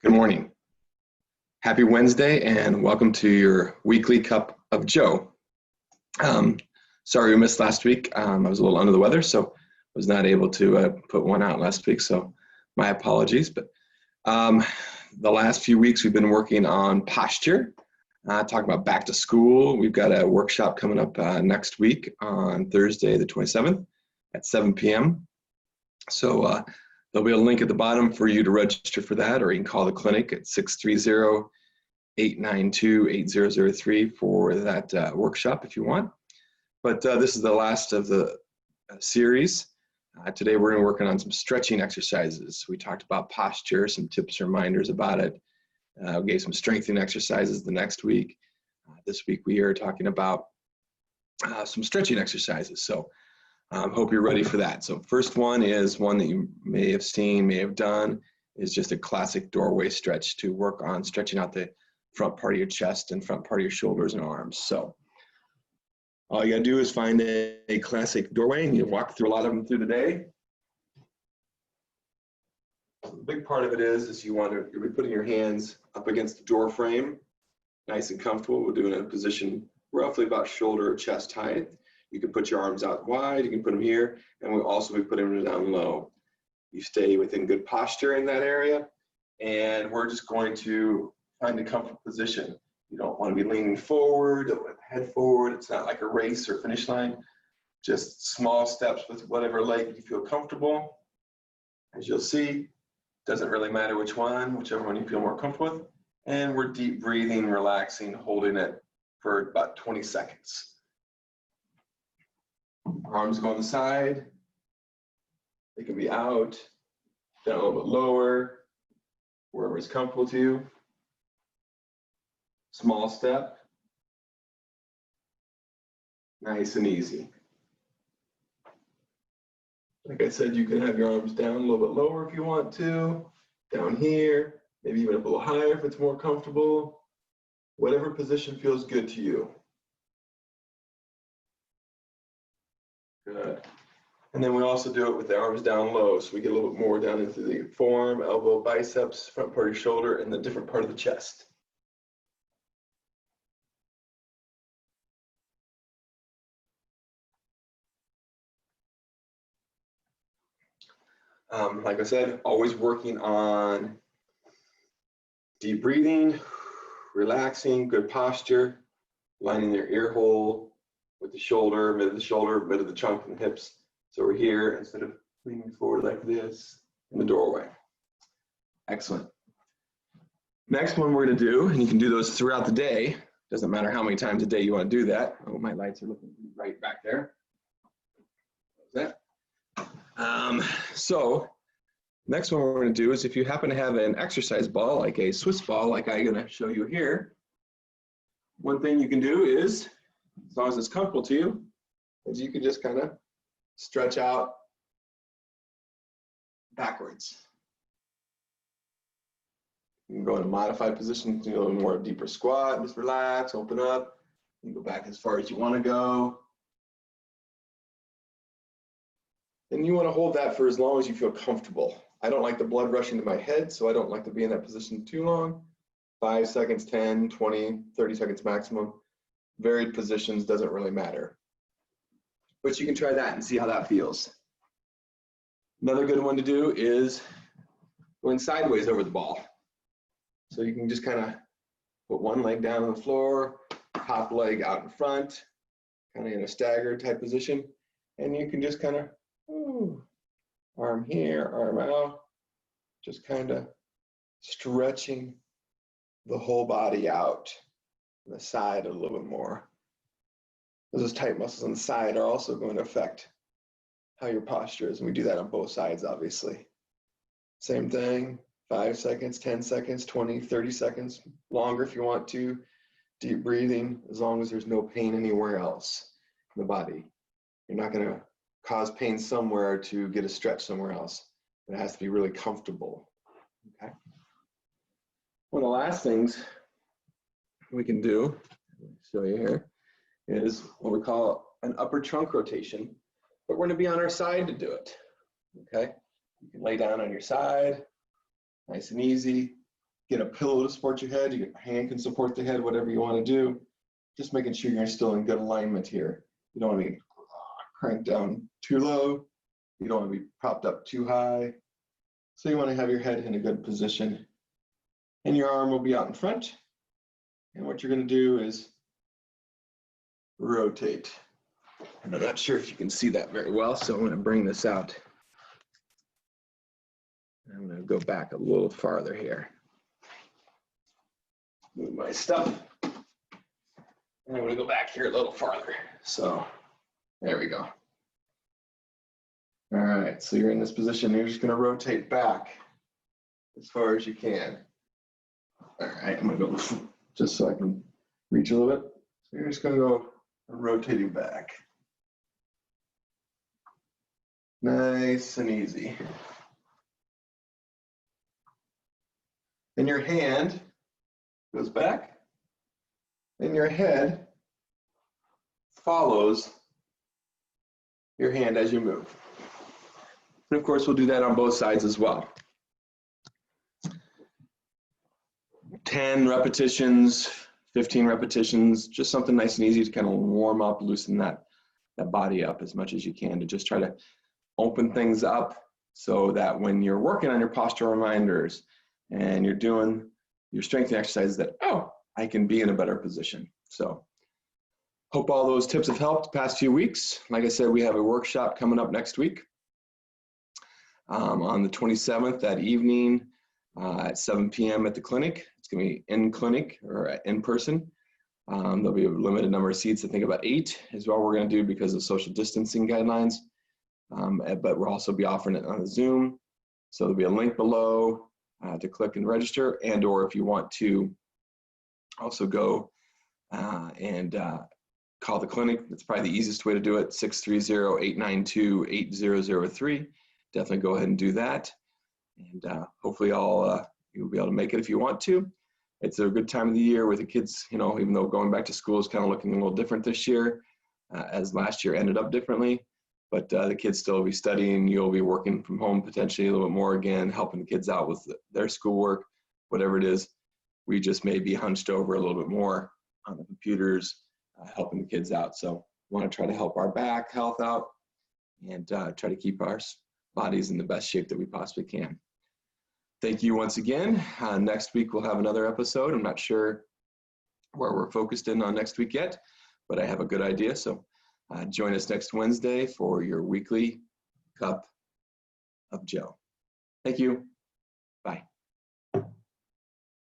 Good morning. Happy Wednesday and welcome to your weekly cup of Joe. Sorry we missed last week. I was a little under the weather, so was not able to put one out last week, so my apologies. But the last few weeks we've been working on posture, talking about back to school. We've got a workshop coming up next week on Thursday the 27th at 7 p.m. So there'll be a link at the bottom for you to register for that, or you can call the clinic at 630-892-8003 for that workshop if you want. But this is the last of the series. Today we're going to work on some stretching exercises. We talked about posture, some tips and reminders about it. We gave some strengthening exercises the next week. This week we are talking about some stretching exercises. So hope you're ready for that. So first one is one that you may have seen, may have done, is just a classic doorway stretch to work on stretching out the front part of your chest and front part of your shoulders and arms. So all you gotta do is find a classic doorway, and you walk through a lot of them through the day. So the big part of it is you'll be putting your hands up against the door frame, nice and comfortable. We're doing it in a position roughly about shoulder or chest height. You can put your arms out wide, you can put them here, and we'll also be putting them down low. You stay within good posture in that area, and we're just going to find a comfortable position. You don't want to be leaning forward, don't want to head forward. It's not like a race or finish line. Just small steps with whatever leg you feel comfortable. As you'll see, doesn't really matter which one, whichever one you feel more comfortable with. And we're deep breathing, relaxing, holding it for about 20 seconds. Arms go on the side. They can be out, down a little bit lower, wherever is comfortable to you. Small step. Nice and easy. Like I said, you can have your arms down a little bit lower if you want to, down here, maybe even a little higher if it's more comfortable. Whatever position feels good to you. Good. And then we also do it with the arms down low, so we get a little bit more down into the forearm, elbow, biceps, front part of your shoulder, and the different part of the chest. Like I said, always working on deep breathing, relaxing, good posture, lining your ear hole with the shoulder, mid of the trunk and the hips. So we're here instead of leaning forward like this in the doorway. Excellent. Next one we're going to do, and you can do those throughout the day. Doesn't matter how many times a day you want to do that. Oh, my lights are looking right back there. What's that? So next one we're going to do is, if you happen to have an exercise ball, like a Swiss ball, like I'm going to show you here, one thing you can do is, as long as it's comfortable to you, is you can just kind of stretch out backwards. You can go in a modified position, do a little more deeper squat, just relax, open up. You can go back as far as you want to go. And you want to hold that for as long as you feel comfortable. I don't like the blood rushing to my head, so I don't like to be in that position too long. 5 seconds, 10, 20, 30 seconds maximum. Varied positions, doesn't really matter. But you can try that and see how that feels. Another good one to do is going sideways over the ball. So you can just kind of put one leg down on the floor, top leg out in front, kind of in a staggered type position. And you can just kind of, arm here, arm out, just kind of stretching the whole body out, the side a little bit more. Those tight muscles on the side are also going to affect how your posture is, and we do that on both sides, obviously. Same thing, 5 seconds, 10 seconds, 20, 30 seconds, longer if you want to. Deep breathing, as long as there's no pain anywhere else in the body. You're not going to cause pain somewhere to get a stretch somewhere else. It has to be really comfortable. Okay. One of the last things we can do, I'll show you here, is what we call an upper trunk rotation, but we're going to be on our side to do it. Okay. You can lay down on your side, nice and easy. get a pillow to support your head. Your hand can support the head, whatever you want to do. Just making sure you're still in good alignment here. You don't want to be cranked down too low. You don't want to be propped up too high. So you want to have your head in a good position. And your arm will be out in front. And what you're going to do is rotate. And I'm not sure if you can see that very well, so I'm going to bring this out. I'm going to go back a little farther here. Move my stuff. And I'm going to go back here a little farther. So there we go. All right, so you're in this position. You're just going to rotate back as far as you can. All right, I'm going to go just so I can reach a little bit. So you're just going to go rotating back. Nice and easy. And your hand goes back, and your head follows your hand as you move. And of course, we'll do that on both sides as well. 10 repetitions, 15 repetitions, just something nice and easy to kind of warm up, loosen that body up as much as you can to just try to open things up so that when you're working on your posture reminders and you're doing your strengthening exercises that, oh, I can be in a better position. So hope all those tips have helped the past few weeks. Like I said, we have a workshop coming up next week on the 27th that evening at 7 p.m. at the clinic. It's going to be in clinic or in person. There'll be a limited number of seats. I think about 8 is what we're going to do because of social distancing guidelines. But we'll also be offering it on Zoom. So there'll be a link below to click and register, and or if you want to also go and call the clinic. That's probably the easiest way to do it, 630-892-8003. Definitely go ahead and do that. And hopefully you'll be able to make it if you want to. It's a good time of the year with the kids, you know, even though going back to school is kind of looking a little different this year, as last year ended up differently. But the kids still will be studying. You'll be working from home potentially a little bit more again, helping the kids out with their schoolwork, whatever it is. We just may be hunched over a little bit more on the computers, helping the kids out. So we want to try to help our back health out and try to keep our bodies in the best shape that we possibly can. Thank you once again. Next week we'll have another episode. I'm not sure where we're focused in on next week yet, but I have a good idea. So join us next Wednesday for your weekly cup of Joe. Thank you.